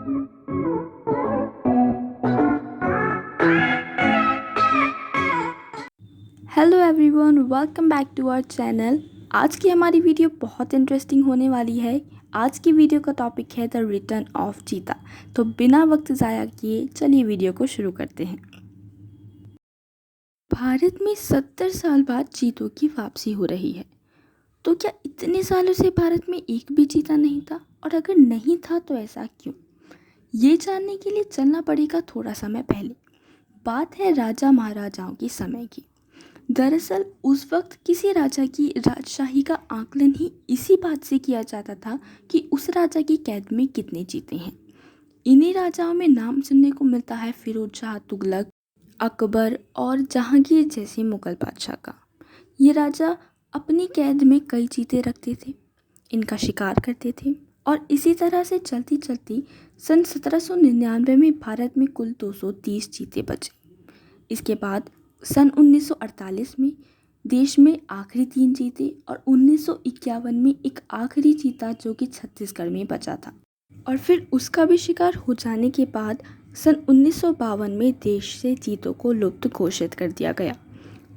Hello everyone, welcome back to our channel. आज की हमारी वीडियो बहुत इंटरेस्टिंग होने वाली है। आज की वीडियो का टॉपिक है द रिटर्न ऑफ चीता। तो बिना वक्त ज़ाया किए चलिए वीडियो को शुरू करते हैं। भारत में 70 साल बाद चीतों की वापसी हो रही है। तो क्या इतने सालों से भारत में एक भी चीता नहीं था? और अगर नहीं था तो ऐसा क्यों? ये जानने के लिए चलना पड़ेगा थोड़ा समय पहले। बात है राजा महाराजाओं के समय की। दरअसल उस वक्त किसी राजा की राजशाही का आकलन ही इसी बात से किया जाता था कि उस राजा की कैद में कितने चीते हैं। इन्हीं राजाओं में नाम सुनने को मिलता है फिरोज शाह तुगलक, अकबर और जहांगीर जैसे मुगल बादशाह का। ये राजा अपनी कैद में कई चीते रखते थे, इनका शिकार करते थे और इसी तरह से चलती चलती सन 1799 में भारत में कुल 230 चीते बचे। इसके बाद सन 1948 में देश में आखिरी 3 चीते और 1951 में एक आखिरी चीता जो कि छत्तीसगढ़ में बचा था। और फिर उसका भी शिकार हो जाने के बाद सन 1952 में देश से चीतों को लुप्त घोषित कर दिया गया।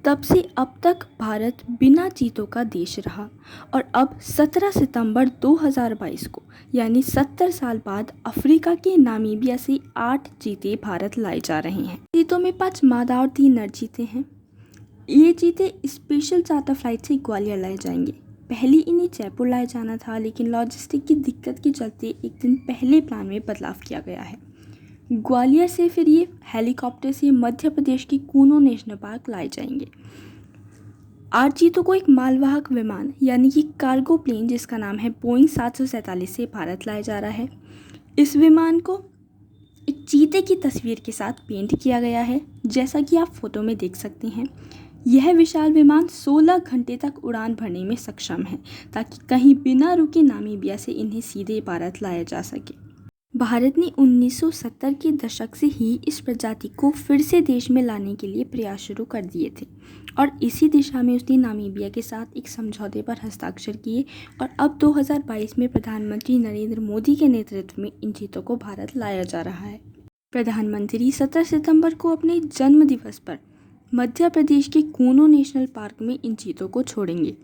तब से अब तक भारत बिना चीतों का देश रहा और अब 17 सितंबर 2022 को यानी 70 साल बाद अफ्रीका के नामीबिया से 8 चीते भारत लाए जा रहे हैं। चीतों में 5 मादा और 3 नर चीते हैं। ये चीते स्पेशल चार्टर फ्लाइट से ग्वालियर लाए जाएंगे। पहले इन्हें जयपुर लाया जाना था, लेकिन लॉजिस्टिक की दिक्कत के चलते एक दिन पहले प्लान में बदलाव किया गया है। ग्वालियर से फिर ये हेलीकॉप्टर से मध्य प्रदेश के कूनो नेशनल पार्क लाए जाएंगे। 8 चीतों को एक मालवाहक विमान यानी कि कार्गो प्लेन जिसका नाम है बोइंग 747 से भारत लाया जा रहा है। इस विमान को एक चीते की तस्वीर के साथ पेंट किया गया है, जैसा कि आप फोटो में देख सकते हैं। यह विशाल विमान 16 घंटे तक उड़ान भरने में सक्षम है, ताकि कहीं बिना रुके नामीबिया से इन्हें सीधे भारत लाया जा सके। भारत ने 1970 के दशक से ही इस प्रजाति को फिर से देश में लाने के लिए प्रयास शुरू कर दिए थे और इसी दिशा में उसने नामीबिया के साथ एक समझौते पर हस्ताक्षर किए और अब 2022 में प्रधानमंत्री नरेंद्र मोदी के नेतृत्व में इन चीतों को भारत लाया जा रहा है। प्रधानमंत्री 17 सितंबर को अपने जन्म दिवस पर मध्य प्रदेश के कूनो नेशनल पार्क में इन चीतों को छोड़ेंगे।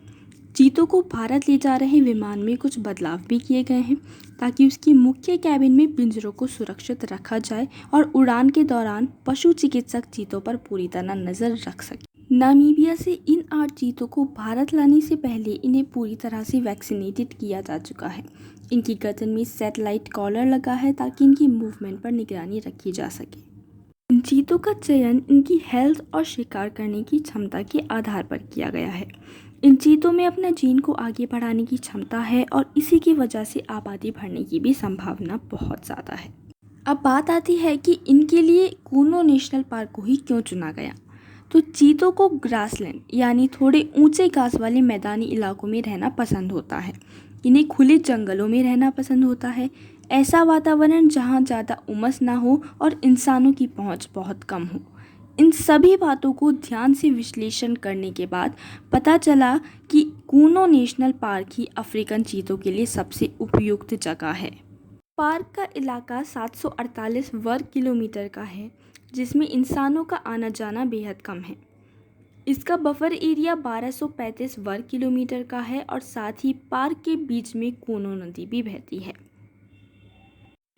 चीतों को भारत ले जा रहे विमान में कुछ बदलाव भी किए गए हैं, ताकि उसकी मुख्य कैबिन में पिंजरों को सुरक्षित रखा जाए और उड़ान के दौरान पशु चिकित्सक चीतों पर पूरी तरह नज़र रख सके। नामीबिया से इन 8 चीतों को भारत लाने से पहले इन्हें पूरी तरह से वैक्सीनेटेड किया जा चुका है। इनकी गर्दन में सैटेलाइट कॉलर लगा है ताकि इनकी मूवमेंट पर निगरानी रखी जा सके। इन चीतों का चयन इनकी हेल्थ और शिकार करने की क्षमता के आधार पर किया गया है। इन चीतों में अपना जीन को आगे बढ़ाने की क्षमता है और इसी की वजह से आबादी बढ़ने की भी संभावना बहुत ज़्यादा है। अब बात आती है कि इनके लिए कूनो नेशनल पार्क को ही क्यों चुना गया। तो चीतों को ग्रासलैंड यानी थोड़े ऊंचे घास वाले मैदानी इलाकों में रहना पसंद होता है। इन्हें खुले जंगलों में रहना पसंद होता है, ऐसा वातावरण जहाँ ज़्यादा उमस ना हो और इंसानों की पहुँच बहुत कम हो। इन सभी बातों को ध्यान से विश्लेषण करने के बाद पता चला कि कूनो नेशनल पार्क ही अफ्रीकन चीतों के लिए सबसे उपयुक्त जगह है। पार्क का इलाका 748 वर्ग किलोमीटर का है, जिसमें इंसानों का आना जाना बेहद कम है। इसका बफर एरिया 1235 वर्ग किलोमीटर का है और साथ ही पार्क के बीच में कूनो नदी भी बहती है।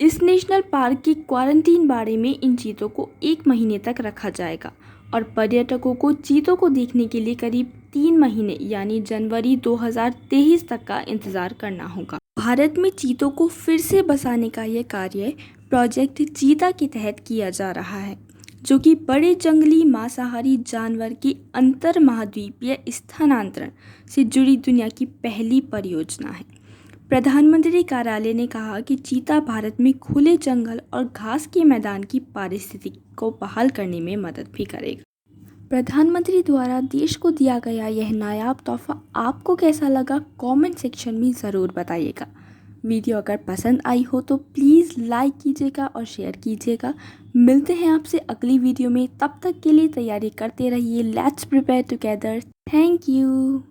इस नेशनल पार्क की क्वारंटीन बाड़े में इन चीतों को 1 महीने तक रखा जाएगा और पर्यटकों को चीतों को देखने के लिए करीब 3 महीने यानी जनवरी 2023 तक का इंतज़ार करना होगा। भारत में चीतों को फिर से बसाने का यह कार्य प्रोजेक्ट चीता के तहत किया जा रहा है, जो कि बड़े जंगली मांसाहारी जानवर के अंतर महाद्वीपीय स्थानांतरण से जुड़ी दुनिया की पहली परियोजना है। प्रधानमंत्री कार्यालय ने कहा कि चीता भारत में खुले जंगल और घास के मैदान की पारिस्थितिकी को बहाल करने में मदद भी करेगा। प्रधानमंत्री द्वारा देश को दिया गया यह नायाब तोहफा आपको कैसा लगा, कमेंट सेक्शन में ज़रूर बताइएगा। वीडियो अगर पसंद आई हो तो प्लीज़ लाइक कीजिएगा और शेयर कीजिएगा। मिलते हैं आपसे अगली वीडियो में, तब तक के लिए तैयारी करते रहिए। Let's prepare together. Thank you.